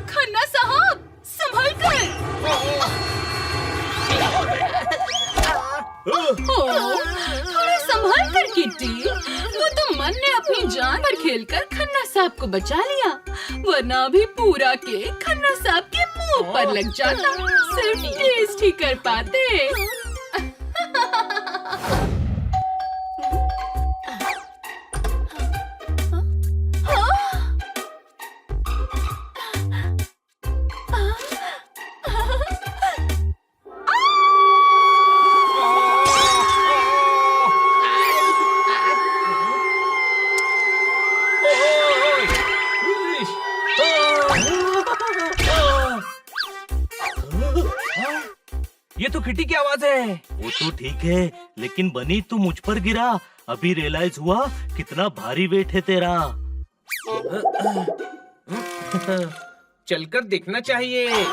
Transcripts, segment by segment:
खन्ना साहब, संभल कर। थोड़ा संभल कर किट्टी। वो तो मन ने अपनी जान पर खेलकर खन्ना साहब को बचा लिया, वरना अभी पूरा केक खन्ना साहब के मुंह पर लग जाता। सिर्फ टेस्ट ही कर पाते। ये तो किटी की आवाज है। वो तो ठीक है, लेकिन बनी तू मुझ पर गिरा, अभी रियलाइज हुआ कितना भारी वेट है तेरा। चलकर देखना चाहिए।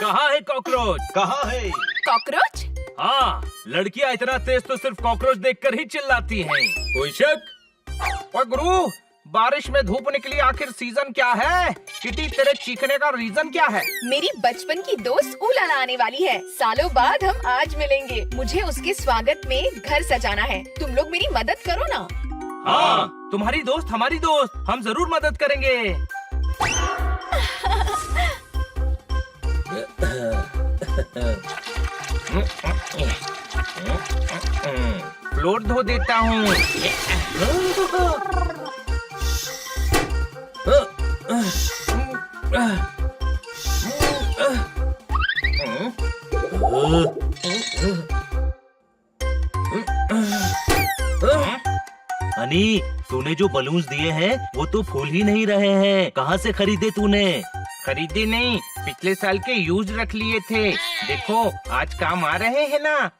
कहाँ है कॉकरोच? कहाँ है? कॉकरोच? हाँ, लड़कियाँ इतना तेज तो सिर्फ कॉकरोच देखकर ही चिल्लाती हैं। कोई शक? और गुरु, बारिश में धूप निकली, आखिर सीजन क्या है? किटी, तेरे चीखने का रीजन क्या है? मेरी बचपन की दोस्त उलाला आने वाली है। सालों बाद हम आज मिलेंगे। मुझे उसके स्वागत में घर सजाना है। तुम लोग मेरी मदद करो ना। हाँ, तुम्हारी दोस्त हमारी दोस्त, हम जरूर मदद करेंगे। फ्लोर धो देता हूँ। हनी, तूने जो बलून्स दिए हैं वो तो फूल ही नहीं रहे हैं। कहाँ से खरीदे तूने? खरीदे नहीं, पिछले साल के यूज रख लिए थे। देखो, आज काम आ रहे हैं ना।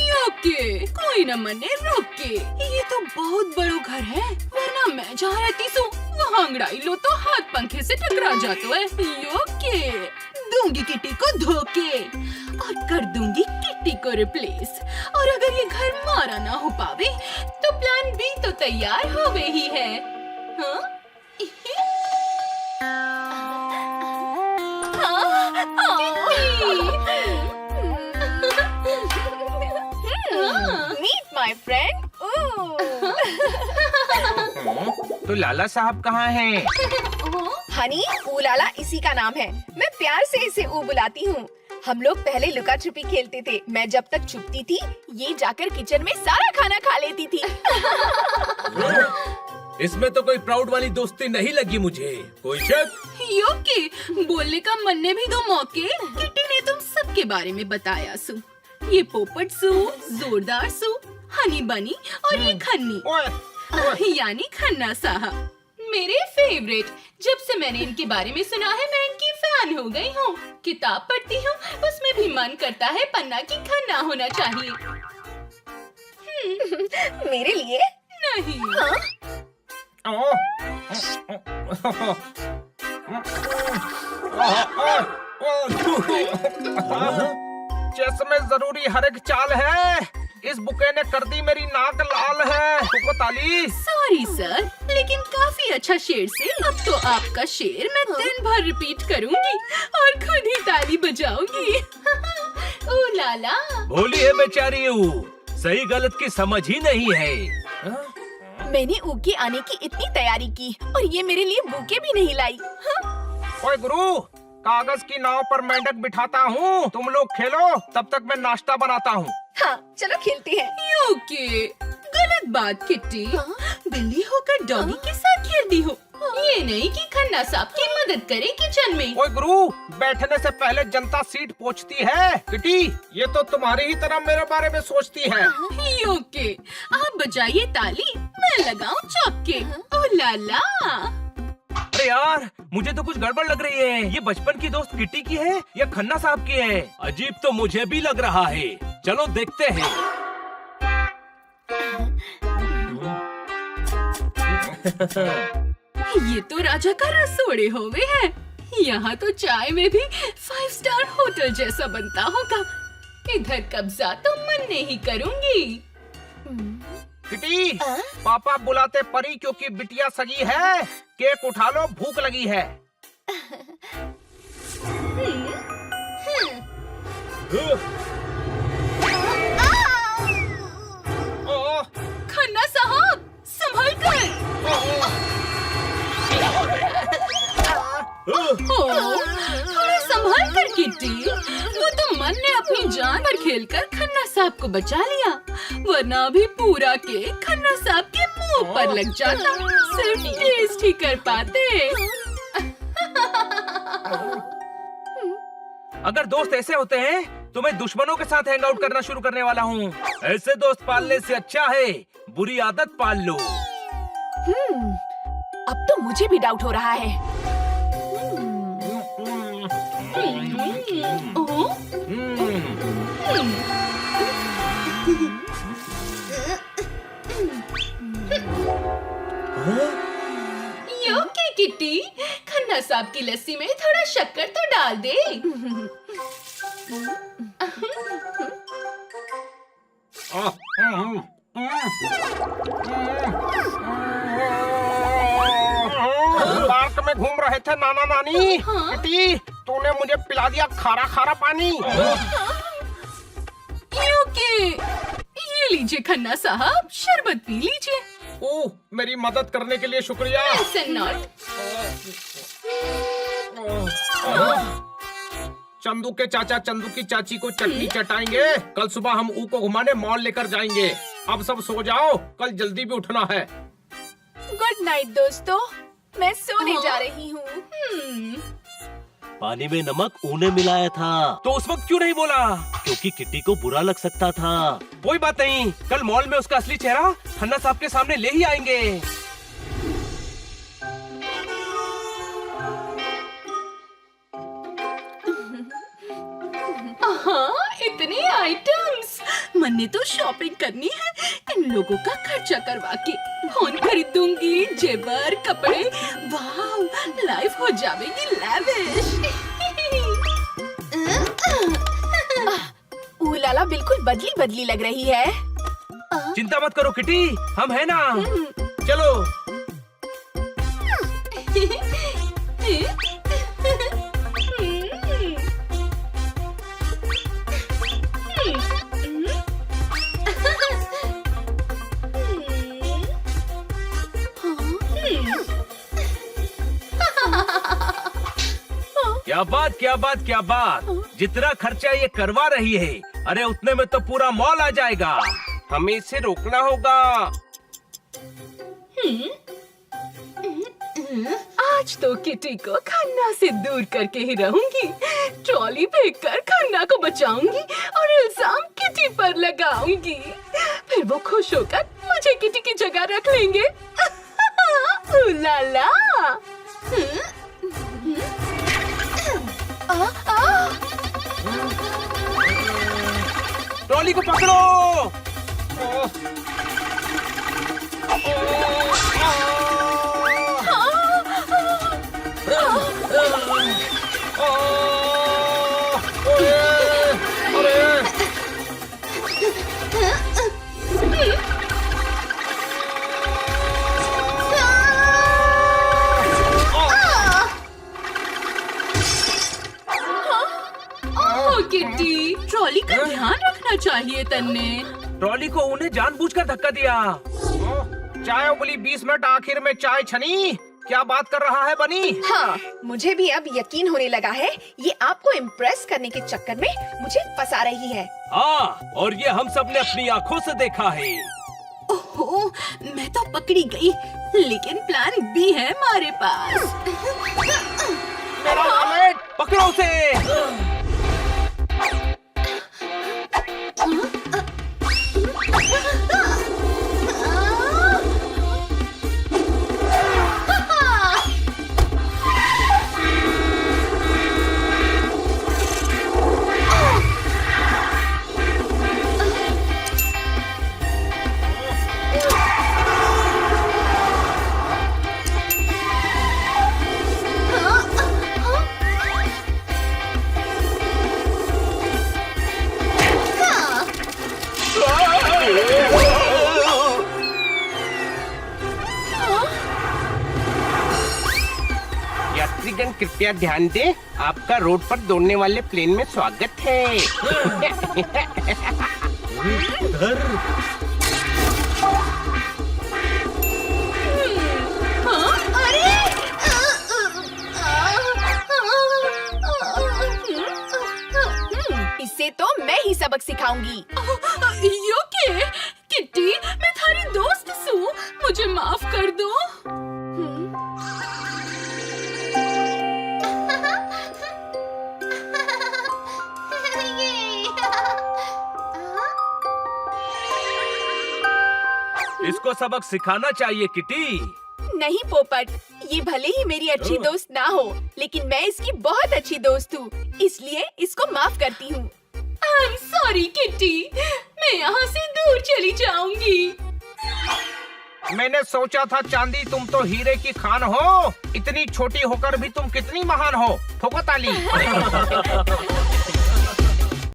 योके, कोई न मने रोके। ये तो बहुत बड़ो घर है, वरना मैं जहाँ रहती सो वहाँ अंगड़ाई लो तो हाथ पंखे से टकरा जातो है। योके, दूंगी किटी को धोके और कर दूंगी किटी को रिप्लेस। और अगर ये घर मारा ना हो पावे तो प्लान बी तो तैयार होवे ही है। हाँ? Meet my friend. तो लाला साहब कहाँ हैं? हनी, उलाला इसी का नाम है। मैं प्यार से इसे ऊ बुलाती हूँ। हम लोग पहले लुका छुपी खेलते थे। मैं जब तक छुपती थी, ये जाकर किचन में सारा खाना खा लेती थी। इसमें तो कोई प्राउड वाली दोस्ती नहीं लगी मुझे। कोई शक? योके, बोलने का मन ने भी दो मौके। किटी ने तुम सबके बारे में बताया सु। ये पोपट सु, जोरदार सु, हनी बनी और ये खन्नी यानी खन्ना साहब, मेरे फेवरेट। जब से मैंने इनके बारे में सुना है मैं इनकी फैन हो गई हूँ। किताब पढ़ती हूँ, उसमें भी मन करता है पन्ना की खन्ना होना चाहिए। मेरे लिए नहीं। चेस में जरूरी हर एक चाल है। इस बुके ने कर दी मेरी नाक लाल है। तुमको ताली। सॉरी सर, लेकिन काफी अच्छा शेर से अब तो आपका शेर मैं दिन भर रिपीट करूंगी और खुद ही ताली बजाऊंगी। ओ लाला। भोली है बेचारी ऊ, सही गलत की समझ ही नहीं है। मैंने ऊ के आने की इतनी तैयारी की और ये मेरे लिए बुके भी नहीं लाई। ओए गुरु, कागज की नाव पर मेंढक बिठाता हूँ, तुम लोग खेलो, तब तक मैं नाश्ता बनाता हूँ। हाँ, चलो खेलते हैं। योके, गलत बात किट्टी। बिल्ली होकर डॉगी के साथ खेलती हो। ये नहीं कि खन्ना साहब की मदद करे किचन में। ओए गुरु, बैठने से पहले जनता सीट पोंछती है। किटी, ये तो तुम्हारी ही तरह मेरे बारे में सोचती है। योके, आप बजाइए ताली, मैं लगाऊं चौके। ओ लाला। अरे यार, मुझे तो कुछ गड़बड़ लग रही है। ये बचपन की दोस्त किटी की है या खन्ना साहब की है? अजीब तो मुझे भी लग रहा है। चलो देखते हैं। ये तो राजा का रसोड़े होवे है। यहाँ तो चाय में भी 5 स्टार होटल जैसा बनता होगा। इधर कब्जा तो मन नहीं करूँगी। किटी, पापा बुलाते परी क्योंकि बिटिया सगी है। केक उठा लो, भूख लगी है। खन्ना साहब, संभल कर। थोड़ा संभल कर किट्टी। वो तो मन ने अपनी जान पर खेलकर खन्ना साहब को बचा लिया, वरना अभी पूरा केक खन्ना साहब के मुंह पर लग जाता। सिर्फ टेस्ट ही कर पाते। अगर दोस्त ऐसे होते हैं तो मैं दुश्मनों के साथ हैंग आउट करना शुरू करने वाला हूँ। ऐसे दोस्त पालने से अच्छा है बुरी आदत पाल लो। अब तो मुझे भी डाउट हो रहा है। योके किट्टी, खन्ना साहब की लस्सी में थोड़ा शक्कर तो डाल दे। पार्क में घूम रहे थे नाना नानी। किटी, तूने मुझे पिला दिया खारा खारा पानी। योके, ये लीजिए खन्ना साहब, शरबत पी लीजिए। ओह, मेरी मदद करने के लिए शुक्रिया। ऐसे नॉट। चंदू के चाचा चंदू की चाची को चटनी चटाएंगे। कल सुबह हम ऊ को घुमाने मॉल लेकर जाएंगे। अब सब सो जाओ, कल जल्दी भी उठना है। गुड नाइट दोस्तों, मैं सोने जा रही हूँ। पानी में नमक ऊने मिलाया था। तो उस वक्त क्यों नहीं बोला? क्योंकि किट्टी को बुरा लग सकता था। कोई बात नहीं, कल मॉल में उसका असली चेहरा खन्ना साहब के सामने ले ही आएंगे। हाँ, इतने आइटम्स। मन ने तो शॉपिंग करनी है, इन लोगों का खर्चा करवा के फोन खरीदूंगी, जेवर, कपड़े। वाव, लाइफ हो जाएगी लैविश। ऊलाला बिल्कुल बदली बदली लग रही है। चिंता मत करो किटी, हम है ना। चलो। क्या बात, क्या बात, क्या बात। जितना खर्चा ये करवा रही है, अरे उतने में तो पूरा मॉल आ जाएगा। हमें इसे रोकना होगा। आज तो किटी को खन्ना से दूर करके ही रहूंगी। ट्रॉली फेंक कर खन्ना को बचाऊंगी और इल्जाम किटी पर लगाऊंगी। फिर वो खुश होकर मुझे किटी की जगह रख लेंगे। उलाला। ट्रॉली को पकड़ो। किटी, ट्रॉली का ध्यान रखना चाहिए तन्ने। ट्रॉली को उन्हें जानबूझकर धक्का दिया। चाय उबली 20 मिनट, आखिर में चाय छनी। क्या बात कर रहा है बनी? हाँ, मुझे भी अब यकीन होने लगा है, ये आपको इम्प्रेस करने के चक्कर में मुझे फंसा रही है। हाँ, और ये हम सब ने अपनी आँखों से देखा है। ओहो, मैं तो पकड़ी गई, लेकिन प्लान बी है हमारे पास। मेरा वॉलेट पकड़ो उसे। यात्रीगण कृपया ध्यान दें, आपका रोड पर दौड़ने वाले प्लेन में स्वागत है। हाँ, अरे इससे तो मैं ही सबक सिखाऊंगी। यो के किट्टी, मैं थारी दोस्त सू, मुझे माफ कर दो। इसको सबक सिखाना चाहिए किटी। नहीं पोपट, ये भले ही मेरी अच्छी दोस्त ना हो, लेकिन मैं इसकी बहुत अच्छी दोस्त हूँ, इसलिए इसको माफ करती हूँ। I'm sorry किट्टी, मैं यहाँ से दूर चली जाऊंगी। मैंने सोचा था चांदी तुम तो हीरे की खान हो, इतनी छोटी होकर भी तुम कितनी महान हो। ठोको ताली।